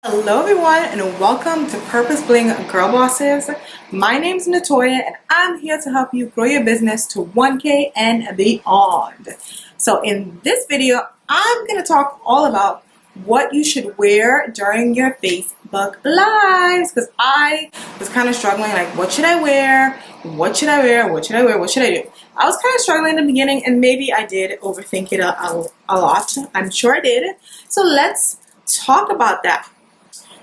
Hello everyone and welcome to Purpose Bling Girl Bosses. My name is Natoya and I'm here to help you grow your business to 1K and beyond. So in this video, I'm going to talk all about what you should wear during your Facebook Lives, because I was kind of struggling, like, what should I wear? What should I wear? What should I wear? What should I do? I was kind of struggling in the beginning, and maybe I did overthink it a lot. I'm sure I did. So let's talk about that.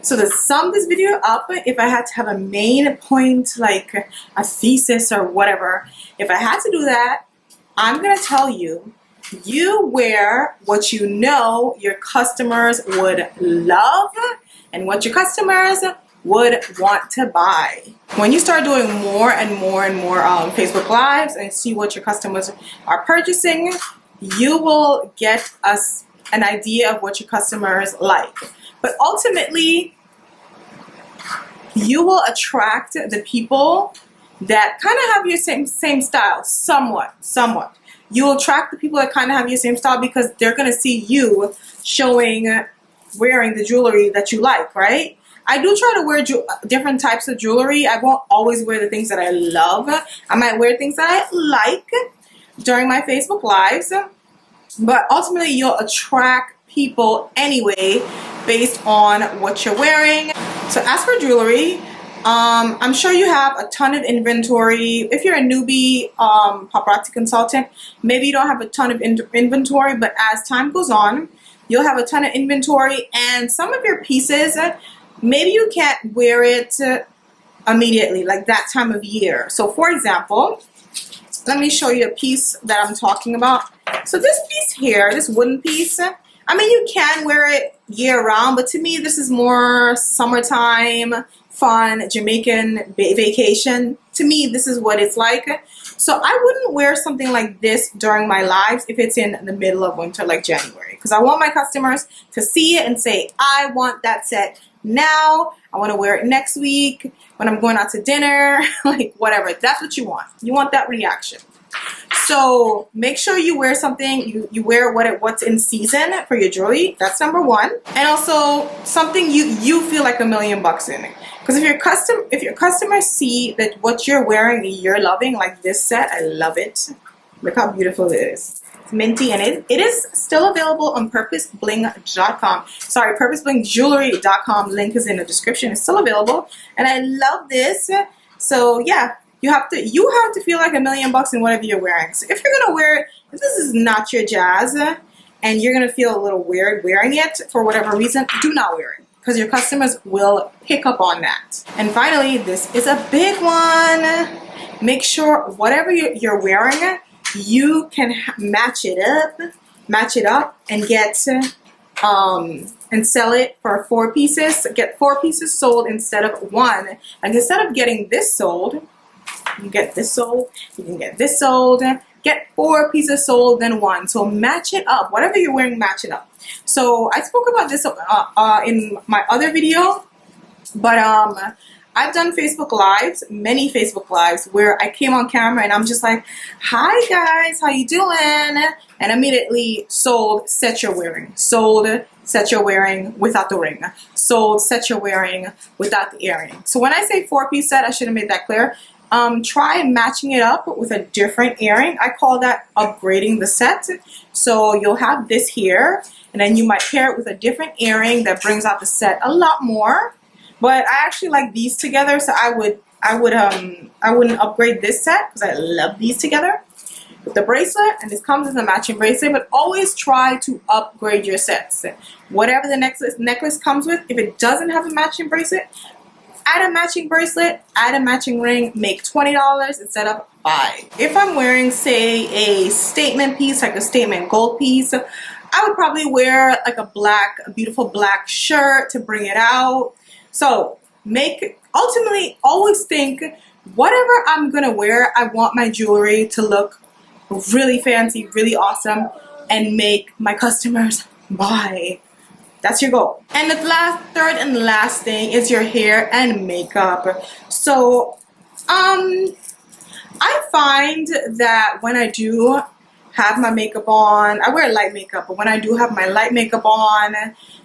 So to sum this video up, if I had to have a main point, like a thesis or whatever, if I had to do that, I'm going to tell you, you wear what you know your customers would love and what your customers would want to buy. When you start doing more and more Facebook Lives and see what your customers are purchasing, you will get an idea of what your customers like. But ultimately, you will attract the people that kind of have your same style, somewhat. You will attract the people that kind of have your same style because they're going to see you wearing the jewelry that you like, right? I do try to wear different types of jewelry. I won't always wear the things that I love. I might wear things that I like during my Facebook Lives, but ultimately you'll attract people anyway based on what you're wearing. So as for jewelry, I'm sure you have a ton of inventory. If you're a newbie paparazzi consultant, maybe you don't have a ton of inventory, but as time goes on, you'll have a ton of inventory, and some of your pieces, maybe you can't wear it immediately, like that time of year. So for example, let me show you a piece that I'm talking about. So this piece here, this wooden piece, I mean, you can wear it year round, but to me, this is more summertime, fun, Jamaican vacation. To me, this is what it's like. So I wouldn't wear something like this during my lives if it's in the middle of winter, like January, because I want my customers to see it and say, I want that set now. I want to wear it next week when I'm going out to dinner, like whatever. That's what you want. You want that reaction. So make sure you wear something, you wear what's in season for your jewelry. That's number one. And also something you feel like $1,000,000 in. Because if your customers see that what you're wearing you're loving, like this set, I love it. Look how beautiful it is. It's minty, and it is still available on purposebling.com. Sorry, purposeblingjewelry.com. Link is in the description. It's still available, and I love this. So yeah. You have to feel like $1,000,000 in whatever you're wearing. So if you're gonna wear it, if this is not your jazz and you're gonna feel a little weird wearing it for whatever reason, do not wear it, because your customers will pick up on that. And finally, this is a big one. Make sure whatever you're wearing, you can match it up and get and sell it for 4 pieces. Get 4 pieces sold instead of 1. And instead of getting this sold, you get this sold, you can get this sold, get 4 pieces sold, then 1. So match it up. Whatever you're wearing, match it up. So I spoke about this in my other video, but I've done Facebook Lives, many Facebook Lives, where I came on camera and I'm just like, hi guys, how you doing? And immediately sold set you're wearing. Sold set you're wearing without the ring. Sold set you're wearing without the earring. So when I say 4-piece set, I should have made that clear. Try matching it up with a different earring. I call that upgrading the set. So you'll have this here, and then you might pair it with a different earring that brings out the set a lot more. But I actually like these together, so I wouldn't upgrade this set because I love these together with the bracelet, and this comes as a matching bracelet. But always try to upgrade your sets. Whatever the necklace comes with, if it doesn't have a matching bracelet, add a matching bracelet, add a matching ring, make $20 instead of $5. If I'm wearing, say, a statement piece, like a statement gold piece, I would probably wear like a beautiful black shirt to bring it out. So ultimately always think, whatever I'm gonna wear, I want my jewelry to look really fancy, really awesome, and make my customers buy. That's your goal. And the third and last thing is your hair and makeup. So I find that when I do have my makeup on. I wear light makeup, but when I do have my light makeup on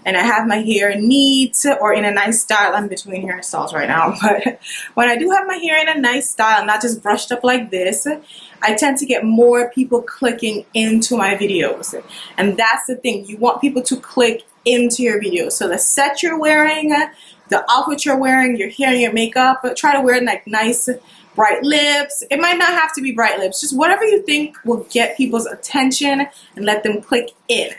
and I have my hair neat or in a nice style, I'm between hairstyles right now, but when I do have my hair in a nice style, not just brushed up like this, I tend to get more people clicking into my videos. And that's the thing, you want people to click into your videos. So the set you're wearing, the outfit you're wearing, your hair and your makeup, try to wear like nice bright lips. It might not have to be bright lips, just whatever you think will get people's attention and let them click in.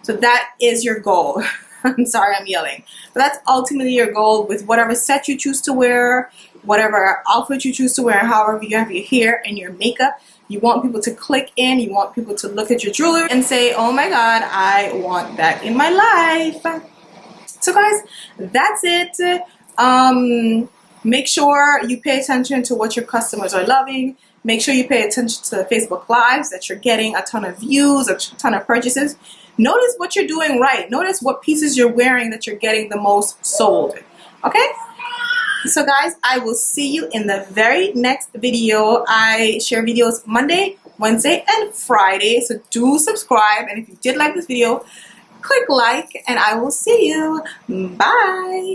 So that is your goal. I'm sorry I'm yelling, but that's ultimately your goal with whatever set you choose to wear, whatever outfit you choose to wear, and however you have your hair and your makeup. You want people to click in, you want people to look at your jewelry and say, oh my God, I want that in my life. So guys, that's it. Make sure you pay attention to what your customers are loving. Make sure you pay attention to the Facebook Lives that you're getting a ton of views, a ton of purchases. Notice what you're doing right. Notice what pieces you're wearing that you're getting the most sold. Okay? So guys, I will see you in the very next video. I share videos Monday, Wednesday, and Friday. So do subscribe. And if you did like this video, click like, and I will see you. Bye.